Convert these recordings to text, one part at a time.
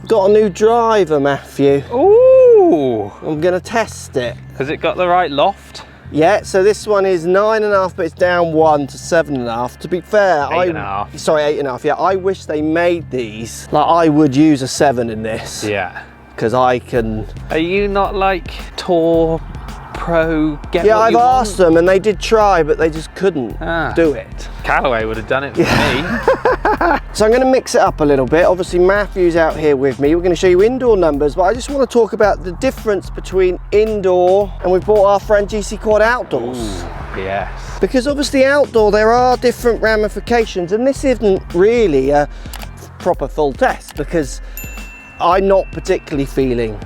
got a new driver, Matthew. Ooh! I'm going to test it. Has it got the right loft? Yeah, so this one is 9.5, but it's down 1 to 7.5. To be fair, 8.5. Sorry, 8.5. Yeah, I wish they made these. Like, I would use a 7 in this. Yeah. Because I can. Are you not like Tour Pro? Yeah, I've asked them, and they did try, but they just couldn't do it. Callaway would have done it for me. So I'm going to mix it up a little bit. Obviously, Matthew's out here with me. We're going to show you indoor numbers, but I just want to talk about the difference between indoor and we've bought our friend GC Quad Outdoors. Ooh, yes. Because obviously outdoor, there are different ramifications, and this isn't really a proper full test because I'm not particularly feeling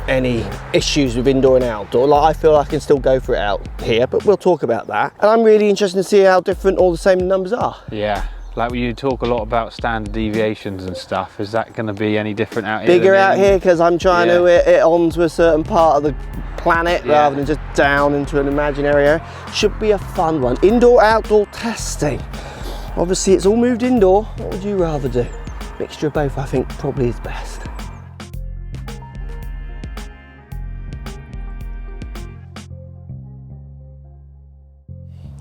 any issues with indoor and outdoor. Like, I feel I can still go for it out here, but we'll talk about that. And I'm really interested to see how different all the same numbers are. Yeah. Like you talk a lot about standard deviations and stuff. Is that going to be any different out here? Bigger out here because I'm trying to hit it onto a certain part of the planet rather than just down into an imaginary area. Should be a fun one. Indoor, outdoor testing. Obviously, it's all moved indoor. What would you rather do? Mixture of both, I think, probably is best.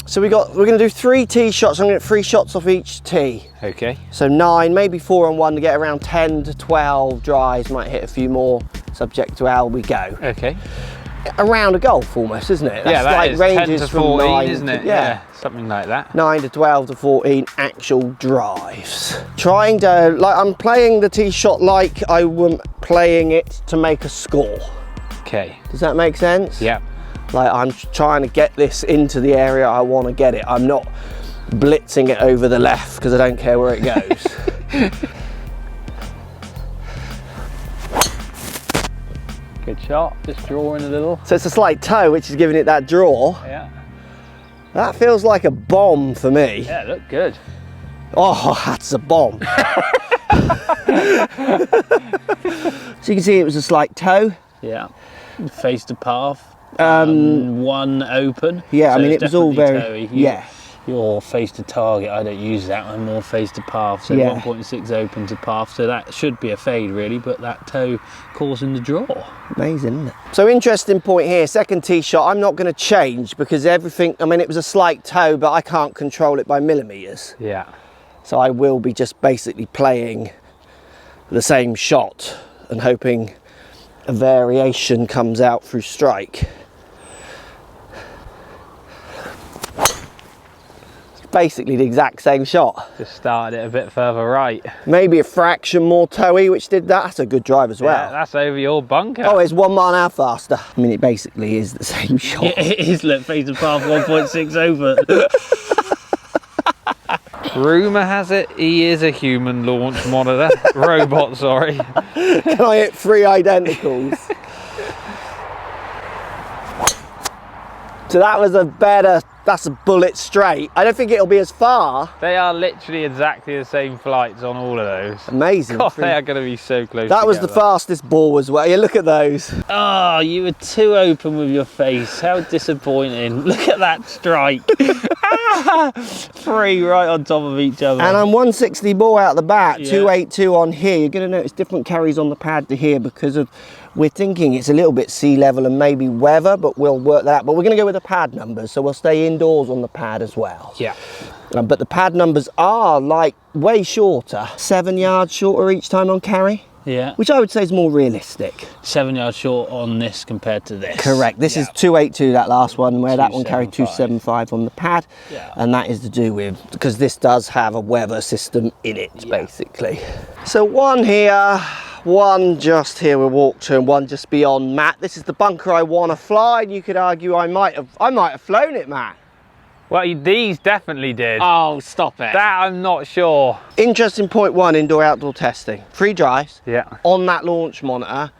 So we're going to do 3 tee shots. I'm going to get 3 shots off each tee. Okay. So 9, maybe 4 on 1 to get around 10 to 12 drives. Might hit a few more, subject to how we go. Okay. Around a golf almost, isn't it? Yeah, that's that like is ranges 10 to from 14, 9 isn't it? Yeah, something like that. 9 to 12 to 14 actual drives. Trying to, like, I'm playing the tee shot like I were playing it to make a score. Okay. Does that make sense? Yeah. Like, I'm trying to get this into the area I want to get it. I'm not blitzing it over the left because I don't care where it goes. Good shot, just drawing a little. So it's a slight toe, which is giving it that draw. Yeah. That feels like a bomb for me. Yeah, look good. Oh, that's a bomb. So you can see it was a slight toe. Yeah. Face to path. One open. Yeah, so I mean, it was all very, toey. yeah. You're face to target, I don't use that, I'm more face to path, so 1.6 open to path, so that should be a fade really, but that toe causing the draw. Amazing, isn't it? So interesting point here, second tee shot, I'm not going to change because everything, I mean, it was a slight toe, but I can't control it by millimetres. Yeah. So I will be just basically playing the same shot and hoping a variation comes out through strike. Basically the exact same shot. Just started it a bit further right. Maybe a fraction more toey, which did that. That's a good drive as well. Yeah, that's over your bunker. Oh, it's 1 mile an hour faster. I mean, it basically is the same shot. It is, look, face to path 1.6 over. Rumour has it he is a human launch monitor. Robot, sorry. Can I hit 3 identicals? So that was a better, that's a bullet straight. I don't think it'll be as far. They are literally exactly the same flights on all of those. Amazing. God, they are going to be so close That together. was the fastest ball as well. Yeah, look at those. Oh, you were too open with your face. How disappointing. Look at that strike. 3 right on top of each other. And I'm 160 ball out the back, Yeah. 282 on here. You're going to notice different carries on the pad to here because of, we're thinking it's a little bit sea level and maybe weather, but we'll work that out. But we're going to go with the pad numbers, so we'll stay indoors on the pad as well. Yeah. But the pad numbers are like way shorter, 7 yards shorter each time on carry. Yeah. Which I would say is more realistic. 7 yards short on this compared to this. Correct. This is 282, that last one, where that one carried 275 on the pad. Yeah. And that is to do with, because this does have a weather system in it, basically. So one here, one just here we walked to, and one just beyond Matt. This is the bunker I want to fly, and you could argue I might have flown it, Matt. Well, these definitely did. Oh, stop it. That I'm not sure. Interesting point 1, indoor-outdoor testing. 3 drives on that launch monitor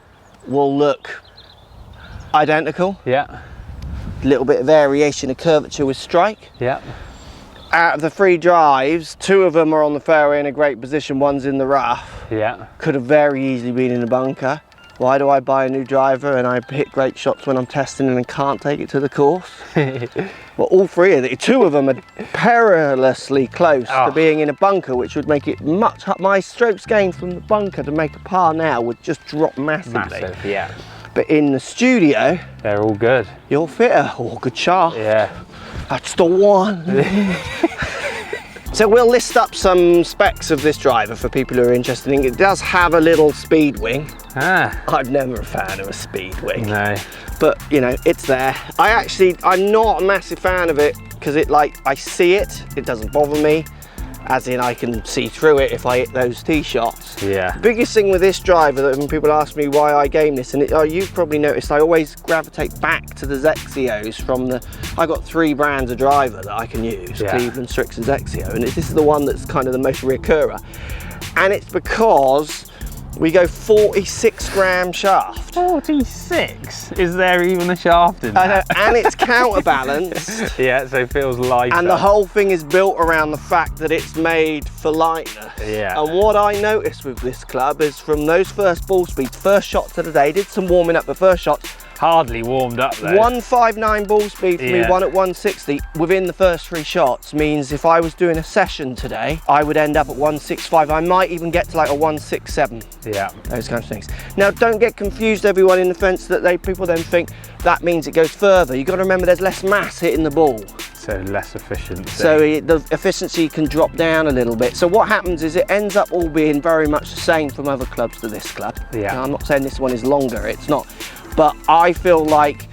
will look identical. Yeah. A little bit of variation of curvature with strike. Yeah. Out of the 3 drives, 2 of them are on the fairway in a great position, one's in the rough. Yeah. Could have very easily been in a bunker. Why do I buy a new driver and I hit great shots when I'm testing and can't take it to the course? Well, all three of the, two of them are perilously close to being in a bunker, which would make it much, my strokes gained from the bunker to make a par now would just drop massively. Massive, yeah. But in the studio, they're all good. You're fitter. Oh, good shaft. Yeah. That's the one. So we'll list up some specs of this driver for people who are interested in it. It does have a little speed wing. I'm never a fan of a speed wing. No. But, you know, it's there. I'm not a massive fan of it because I see it, it doesn't bother me. As in, I can see through it if I hit those tee shots. Yeah. The biggest thing with this driver, that when people ask me why I game this, and you've probably noticed, I always gravitate back to the XXIOs from I've got 3 brands of driver that I can use, Cleveland, Strix and XXIO, and this is the one that's kind of the most reoccurrer. And it's because we go 46 gram shaft. 46? Is there even a shaft in that? And it's counterbalanced. Yeah, so it feels lighter. And the whole thing is built around the fact that it's made for lightness. Yeah. And what I noticed with this club is from those first ball speeds, first shots of the day, did some warming up, but first shots, hardly warmed up though. 159 ball speed for me, one at 160 within the first 3 shots means if I was doing a session today, I would end up at 165. I might even get to like a 167. Yeah. Those kinds of things. Now, don't get confused, everyone, in the sense that people then think that means it goes further. You've got to remember there's less mass hitting the ball. So less efficiency. So the efficiency can drop down a little bit. So what happens is it ends up all being very much the same from other clubs to this club. Yeah. Now, I'm not saying this one is longer, it's not. But I feel like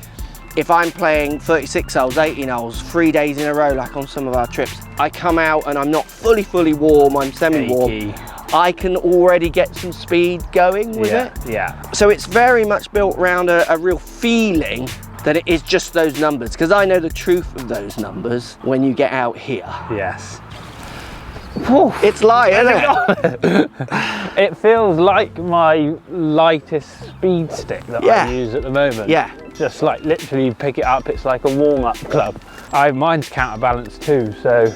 if I'm playing 36 holes, 18 holes, 3 days in a row, like on some of our trips, I come out and I'm not fully warm, I'm semi-warm. I can already get some speed going with it. Yeah. So it's very much built around a real feeling that it is just those numbers, because I know the truth of those numbers when you get out here. Yes. Whew, it's light, isn't it? It feels like my lightest speed stick that I use at the moment. Yeah. Just like literally you pick it up, it's like a warm-up club. Mine's counterbalanced too, so.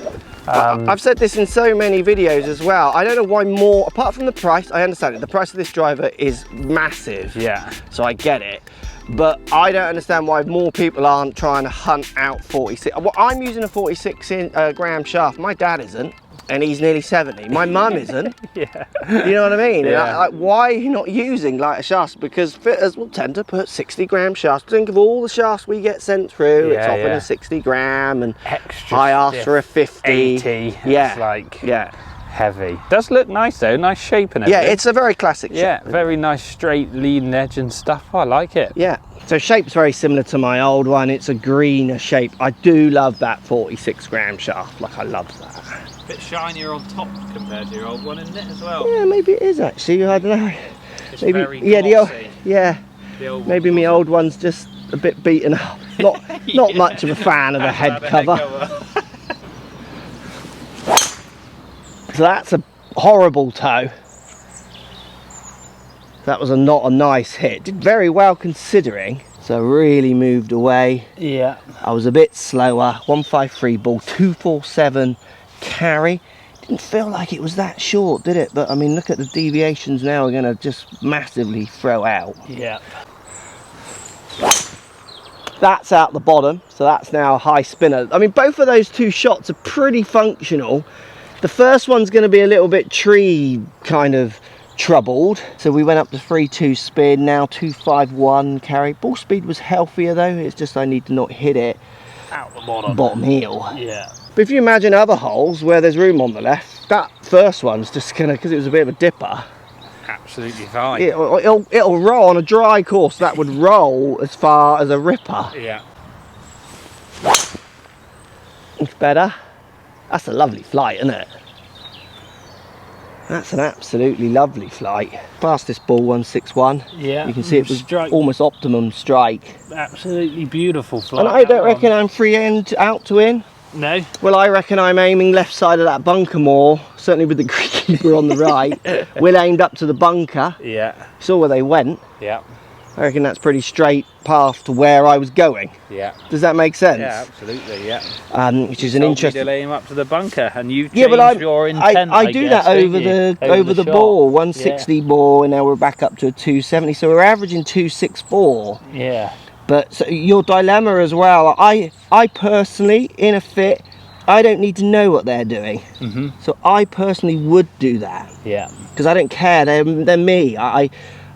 I've said this in so many videos as well. I don't know why more, apart from the price, I understand it. The price of this driver is massive. Yeah. So I get it. But I don't understand why more people aren't trying to hunt out 46. Well, I'm using a 46 gram shaft. My dad isn't. And he's nearly 70. My mum isn't. Yeah. You know what I mean? Yeah. Why are you not using lighter shafts? Because fitters will tend to put 60 gram shafts. Think of all the shafts we get sent through. It's often a 60 gram and extra I asked for a 50. 80. Yeah. It's like heavy. Does look nice though, nice shape and everything. Yeah, it's a very classic shape. Yeah, very nice straight leading edge and stuff. I like it. Yeah. So shape's very similar to my old one. It's a greener shape. I do love that 46 gram shaft. Like, I love that. A bit shinier on top compared to your old one, isn't it, as well? Yeah, maybe it is actually. I don't know. It's maybe, very glossy. The old maybe my old one's just a bit beaten up. Not much of a fan of the head cover. So that's a horrible toe. That was not a nice hit. Did very well considering. So really moved away. Yeah. I was a bit slower. 153 ball, 247 carry. Didn't feel like it was that short, did it? But I mean, look at the deviations now. We're going to just massively throw out. Yeah. That's out the bottom, so that's now a high spinner. I mean, both of those 2 shots are pretty functional. The first one's going to be a little bit tree kind of troubled, so we went up to 3.2 spin, now 251 carry. Ball speed was healthier though. It's just I need to not hit it Out the bottom heel. Yeah. But if you imagine other holes where there's room on the left, that first one's just gonna, because it was a bit of a dipper, absolutely fine. It'll roll on a dry course. That would roll as far as a ripper. Yeah. It's better. That's a lovely flight, isn't it? That's an absolutely lovely flight. Fastest ball 161. Yeah. You can see it was almost optimum strike. Absolutely beautiful flight. And I don't reckon I'm free end out to in. No. Well, I reckon I'm aiming left side of that bunker more. Certainly with the greenkeeper on the right. Will aimed up to the bunker. Yeah. Saw where they went. Yeah. I reckon that's pretty straight path to where I was going. Yeah. Does that make sense? Yeah, absolutely. Yeah. Which is an interesting. To lay him up to the bunker, and you've changed Yeah, but your intent. I do guess, that don't over you? the shot. ball, 160 ball, and now we're back up to a 270. So we're averaging 264. Yeah. But so your dilemma as well. I personally, in a fit, I don't need to know what they're doing. So I personally would do that. Yeah. Because I don't care. They're me.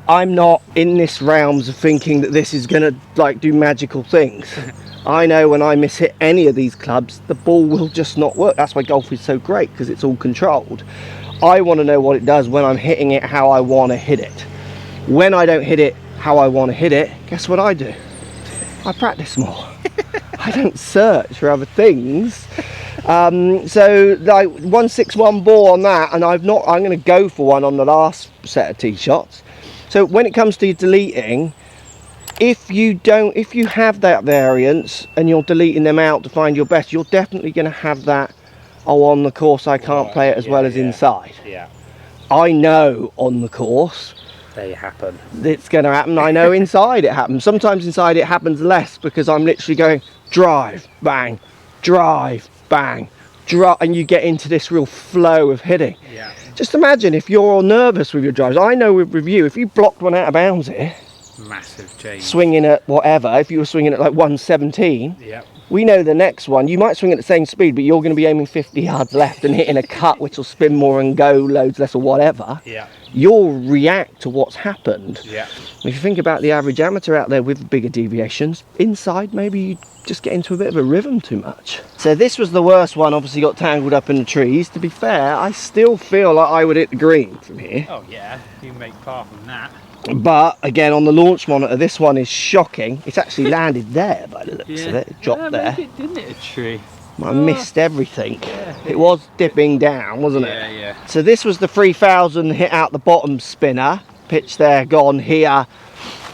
I'm not in this realms of thinking that this is gonna like do magical things. I know when I mishit any of these clubs, the ball will just not work. That's why golf is so great, because it's all controlled. I want to know what it does when I'm hitting it how I want to hit it. When I don't hit it how I want to hit it, guess what I do? I practice more. I don't search for other things. So like 161 ball on that, and I'm going to go for one on the last set of tee shots. So when it comes to deleting, if you have that variance and you're deleting them out to find your best, you're definitely going to have that, oh, on the course I can't play it as well as inside. Yeah. I know on the course They happen. it's going to happen. I know inside it happens. Sometimes inside it happens less, because I'm literally going drive, bang, drive, bang, drive, and you get into this real flow of hitting. Yeah. Just imagine if you're all nervous with your drives. I know with you, if you blocked one out of bounds here, Massive change. swinging at whatever, if you were swinging at like 117, Yeah. we know the next one, you might swing at the same speed, but you're going to be aiming 50 yards left and hitting a cut which will spin more and go loads less or whatever. Yeah. You'll react to what's happened. Yeah. If you think about the average amateur out there with bigger deviations, inside maybe you just get into a bit of a rhythm too much. So this was the worst one, obviously got tangled up in the trees. To be fair, I still feel like I would hit the green from here. Oh yeah, you make par from that. But again, on the launch monitor, this one is shocking. It's actually landed there by the looks of it. It dropped there. It didn't it, a tree? I missed everything. It was dipping down, wasn't it? Yeah. So this was the 3000 hit out the bottom spinner. Pitch there, gone here.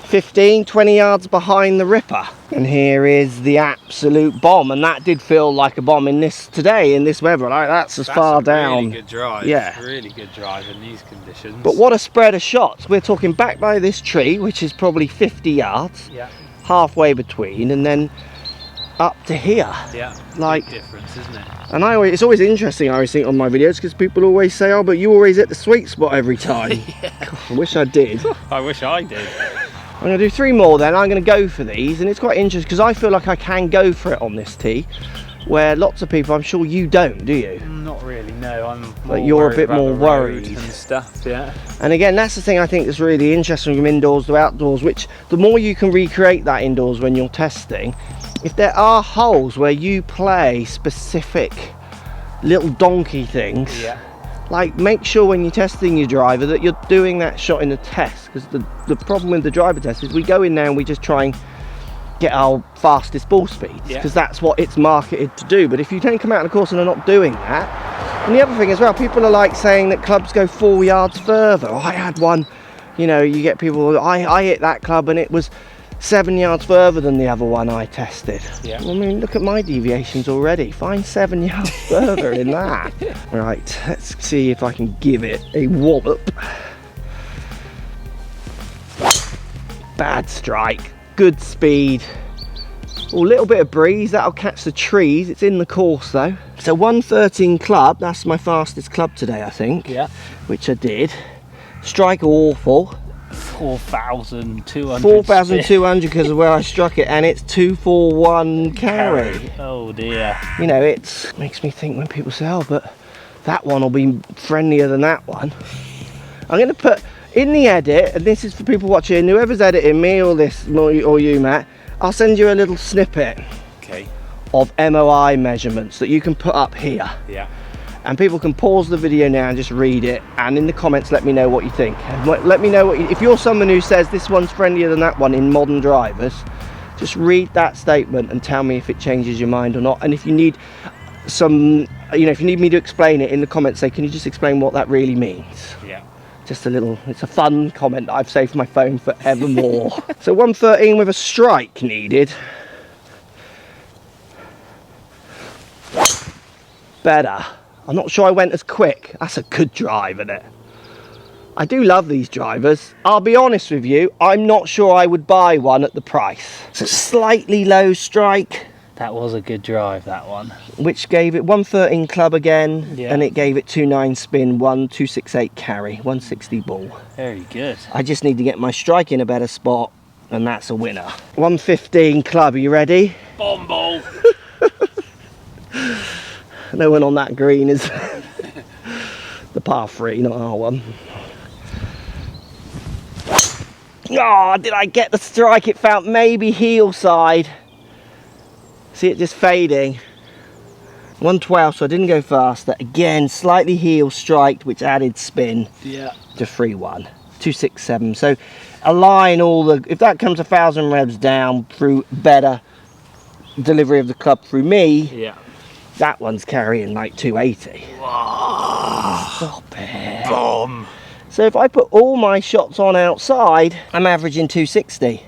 15, 20 yards behind the ripper. And here is the absolute bomb. And that did feel like a bomb in this today, in this weather. Like that's far down. Really good drive. Yeah. Really good drive in these conditions. But what a spread of shots. We're talking back by this tree, which is probably 50 yards. Yeah. Halfway between, and then up to here. Yeah. Like, big difference, isn't it? and it's always interesting, I always think, on my videos, because people always say, oh, but you always hit the sweet spot every time. God, I wish I did. I wish I did. I'm going to do 3 more then. I'm going to go for these, and it's quite interesting because I feel like I can go for it on this tee, where lots of people, I'm sure you don't, do you? Not really, no. I'm Like you're a bit more worried and stuff, yeah. And again, that's the thing I think is really interesting from indoors to outdoors, which the more you can recreate that indoors when you're testing, if there are holes where you play specific little donkey things, Yeah. like make sure when you're testing your driver that you're doing that shot in the test, because the problem with the driver test is we go in there and we just try and get our fastest ball speeds, because that's what it's marketed to do. But if you don't come out on the course and are not doing that, and the other thing as well, people are like saying that clubs go 4 yards further. I had one, you know, you get people, I hit that club and it was 7 yards further than the other one I tested. Yeah. I mean, look at my deviations already. Find 7 yards further in that. Right, let's see if I can give it a wallop. Bad strike, good speed. A little bit of breeze, that'll catch the trees. It's in the course though. So 113 club, that's my fastest club today, I think. Yeah. Which I did. Strike awful. 4,200. 4,200 because of where I struck it, and it's 241 carry. Oh dear. You know, it makes me think when people say, oh, but that one will be friendlier than that one. I'm going to put in the edit, and this is for people watching, whoever's editing, me or this, or you, Matt, I'll send you a little snippet of MOI measurements that you can put up here. Yeah. And people can pause the video now and just read it, and in the comments let me know what you think. And let me know what if you're someone who says this one's friendlier than that one in modern drivers, just read that statement and tell me if it changes your mind or not. And if you need some, you know, if you need me to explain it in the comments, say, can you just explain what that really means? Yeah. Just a little, it's a fun comment that I've saved for my phone forevermore. So 113 with a strike needed. Better. I'm not sure I went as quick. That's a good drive, isn't it? I do love these drivers. I'll be honest with you, I'm not sure I would buy one at the price. It's a slightly low strike. That was a good drive, that one. Which gave it 113 club again, Yeah. and it gave it 29 spin, 1268 carry, 160 ball. Very good. I just need to get my strike in a better spot, and that's a winner. 115 club, are you ready? Bomb ball. No one on that green is the par 3, not R1. Oh, did I get the strike? It felt maybe heel side. See it just fading. 112, so I didn't go faster. Again, slightly heel striked, which added spin to 3-1. 267. So align all the, if that comes 1,000 revs down through better delivery of the club through me, that one's carrying like 280. Whoa. Stop it. Bomb. So if I put all my shots on outside, I'm averaging 260.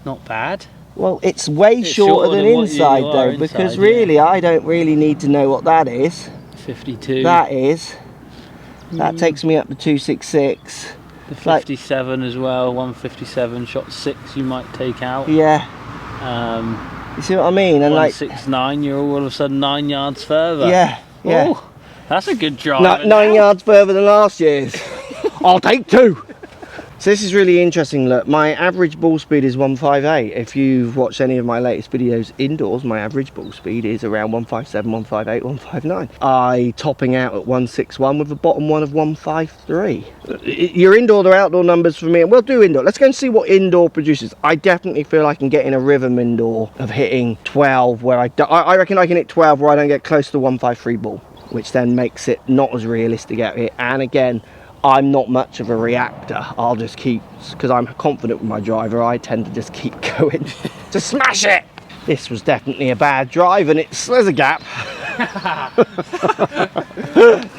Not bad. Well, it's way shorter than inside you are though, inside, because really I don't really need to know what that is. 52. That is. That takes me up to 266. The 57 as well, 157, shot 6 you might take out. Yeah. You see what I mean? And 169, you're all of a sudden 9 yards further. Yeah, yeah. Ooh, that's a good drive. 9 yards further than last year's. I'll take 2. So this is really interesting. Look, my average ball speed is 158. If you've watched any of my latest videos indoors, my average ball speed is around 157, 158, 159. I topping out at 161 with a bottom one of 153. Your indoor or outdoor numbers for me, and we'll do indoor. Let's go and see what indoor produces. I definitely feel I can get in a rhythm indoor of hitting 12, where I reckon I can hit 12 where I don't get close to 153 ball, which then makes it not as realistic out here. And again, I'm not much of a reactor. I'll just keep, because I'm confident with my driver, I tend to just keep going to smash it. This was definitely a bad drive, and there's a gap.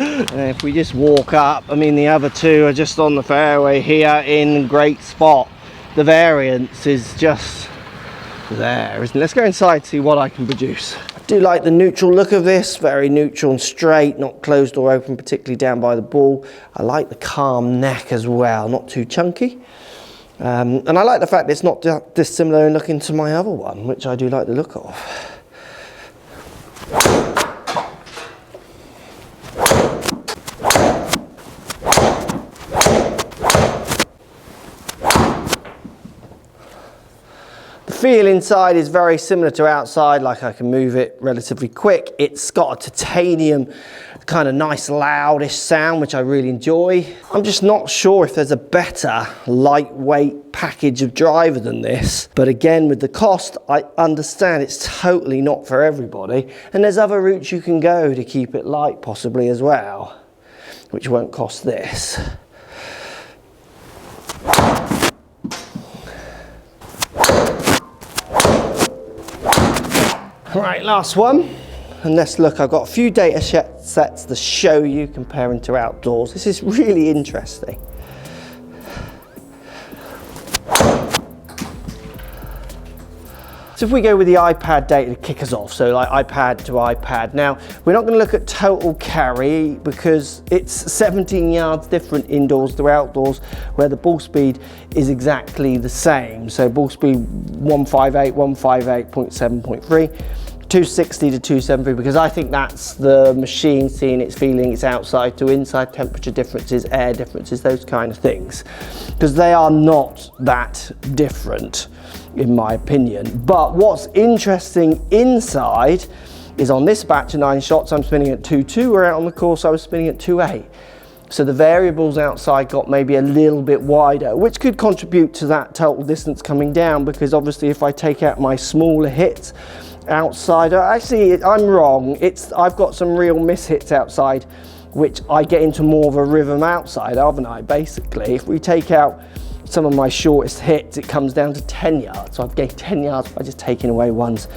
And if we just walk up, I mean the other two are just on the fairway here in great spot. The variance is just there, isn't it? Let's go inside and see what I can produce. I do like the neutral look of this, very neutral and straight, not closed or open, particularly down by the ball. I like the calm neck as well, not too chunky. And I like the fact that it's not dissimilar in looking to my other one, which I do like the look of. Feel inside is very similar to outside, like I can move it relatively quick. It's got a titanium kind of nice loudish sound, which I really enjoy. I'm just not sure if there's a better lightweight package of driver than this. But again, with the cost, I understand it's totally not for everybody. And there's other routes you can go to keep it light possibly as well, which won't cost this. Right, last one, and let's look. I've got a few data sets to show you comparing to outdoors. This is really interesting. So if we go with the iPad data to kick us off, so like iPad to iPad. Now, we're not going to look at total carry because it's 17 yards different indoors to outdoors, where the ball speed is exactly the same. So ball speed 158, 158.7.3. 260 to 273, because I think that's the machine seeing its feeling, its outside to inside, temperature differences, air differences, those kind of things, because they are not that different in my opinion. But what's interesting inside is on this batch of 9 shots I'm spinning at 2.2, where out on the course I was spinning at 2.8. So the variables outside got maybe a little bit wider, which could contribute to that total distance coming down, because obviously if I take out my smaller hits outside, actually I'm wrong, I've got some real miss hits outside, which I get into more of a rhythm outside, haven't I, basically. If we take out some of my shortest hits, it comes down to 10 yards. So I've gained 10 yards by just taking away ones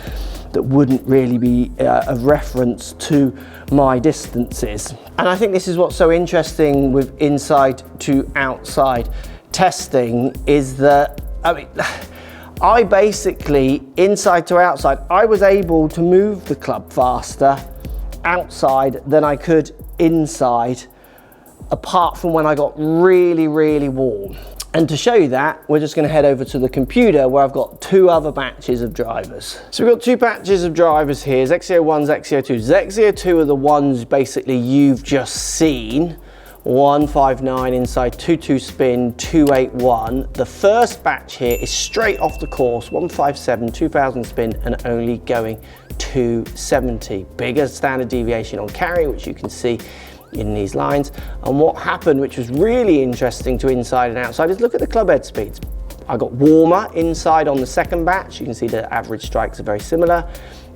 that wouldn't really be a reference to my distances. And I think this is what's so interesting with inside to outside testing, is that, I basically, inside to outside, I was able to move the club faster outside than I could inside apart from when I got really, really warm. And to show you that, we're just going to head over to the computer where I've got 2 other batches of drivers. So we've got 2 batches of drivers here, XXIO1s, XXIO2s. XXIO2 are the ones basically you've just seen. 159 inside, 22 spin, 281. The first batch here is straight off the course, 157, 2000 spin, and only going 270. Bigger standard deviation on carry, which you can see in these lines. And what happened, which was really interesting to inside and outside, is look at the club head speeds. I got warmer inside on the second batch. You can see the average strikes are very similar.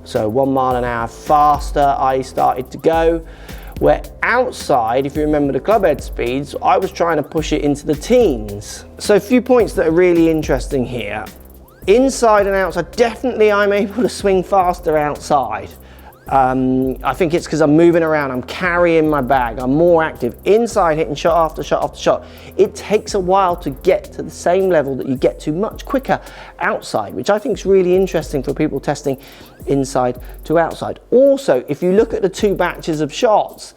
So 1 mile an hour faster I started to go. Where outside, if you remember the club head speeds, I was trying to push it into the teens. So a few points that are really interesting here. Inside and outside, definitely I'm able to swing faster outside. I think it's because I'm moving around, I'm carrying my bag, I'm more active. Inside, hitting shot after shot after shot. It takes a while to get to the same level that you get to much quicker outside, which I think is really interesting for people testing inside to outside. Also, if you look at the 2 batches of shots,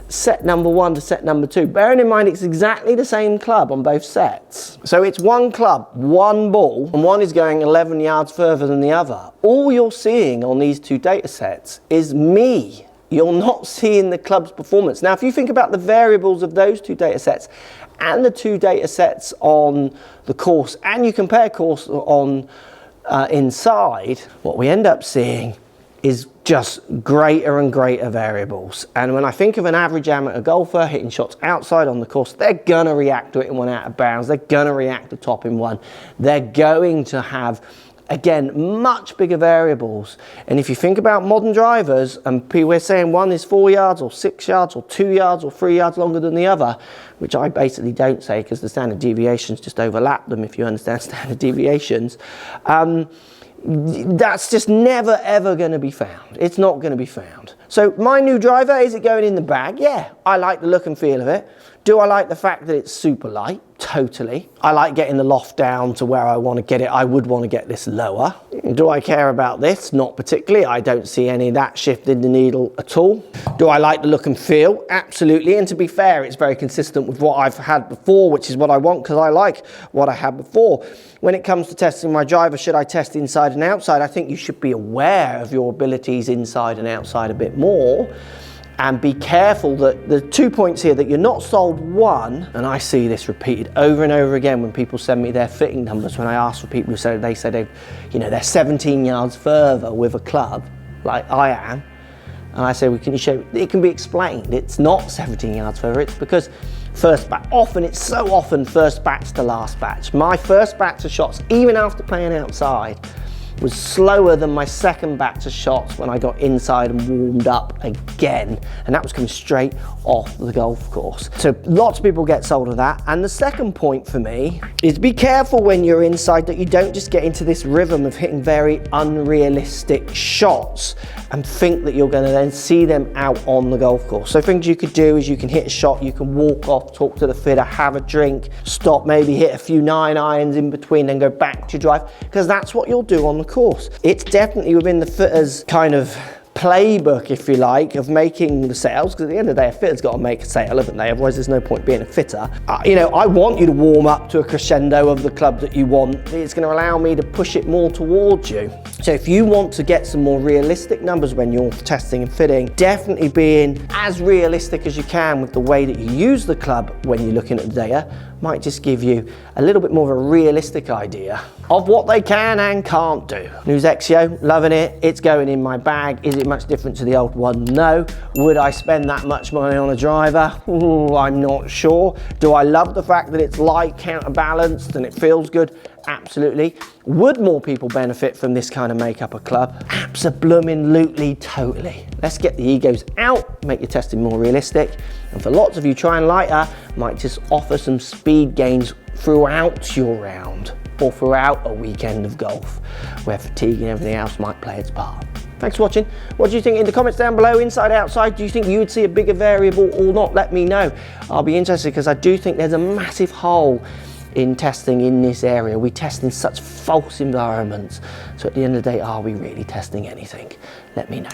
set number 1 to set number 2, bearing in mind it's exactly the same club on both sets. So it's 1 club, 1 ball, and one is going 11 yards further than the other. All you're seeing on these 2 data sets is me. You're not seeing the club's performance. Now, if you think about the variables of those 2 data sets and the 2 data sets on the course, and you compare course on inside, what we end up seeing is just greater and greater variables. And when I think of an average amateur golfer hitting shots outside on the course, they're gonna react to it in 1 out of bounds, they're gonna react to top in 1, they're going to have, again, much bigger variables. And if you think about modern drivers, and we're saying one is 4 yards or 6 yards or 2 yards or 3 yards longer than the other, which I basically don't say because the standard deviations just overlap them if you understand standard deviations. That's just never ever going to be found. It's not going to be found. So my new driver, is it going in the bag? Yeah, I like the look and feel of it. Do I like the fact that it's super light? Totally. I like getting the loft down to where I want to get it. I would want to get this lower. Do I care about this? Not particularly. I don't see any of that shifting the needle at all. Do I like the look and feel? Absolutely. And to be fair, it's very consistent with what I've had before, which is what I want because I like what I had before. When it comes to testing my driver, should I test inside and outside? I think you should be aware of your abilities inside and outside a bit more. And be careful that the 2 points here that you're not sold one, and I see this repeated over and over again when people send me their fitting numbers. When I ask for people who say they're 17 yards further with a club, like I am, and I say, well, can you show? It can be explained. It's not 17 yards further. It's because first batch. It's so often first batch to last batch. My first batch of shots, even after playing outside, was slower than my second batch of shots when I got inside and warmed up again, and that was coming straight off the golf course. So lots of people get sold of that. And the second point for me is be careful when you're inside that you don't just get into this rhythm of hitting very unrealistic shots and think that you're going to then see them out on the golf course. So things you could do is you can hit a shot, you can walk off, talk to the fitter, have a drink, stop, maybe hit a few 9 irons in between, then go back to drive, because that's what you'll do on the course. It's definitely within the fitter's kind of playbook, if you like, of making the sales, because at the end of the day, a fitter's got to make a sale, haven't they? Otherwise, there's no point being a fitter. I want you to warm up to a crescendo of the club that you want. It's going to allow me to push it more towards you. So if you want to get some more realistic numbers when you're testing and fitting, definitely being as realistic as you can with the way that you use the club when you're looking at the data might just give you a little bit more of a realistic idea of what they can and can't do. New XXIO, loving it. It's going in my bag. Is it much different to the old one? No. Would I spend that much money on a driver? Ooh, I'm not sure. Do I love the fact that it's light, counterbalanced, and it feels good? Absolutely. Would more people benefit from this kind of makeup a club? Abso-blooming-lutely, totally. Let's get the egos out, make your testing more realistic, and for lots of you, trying lighter might just offer some speed gains throughout your round or throughout a weekend of golf where fatigue and everything else might play its part. Thanks for watching. What do you think in the comments down below, inside, outside? Do you think you would see a bigger variable or not? Let me know. I'll be interested because I do think there's a massive hole in testing in this area. We test in such false environments. So at the end of the day, are we really testing anything? Let me know.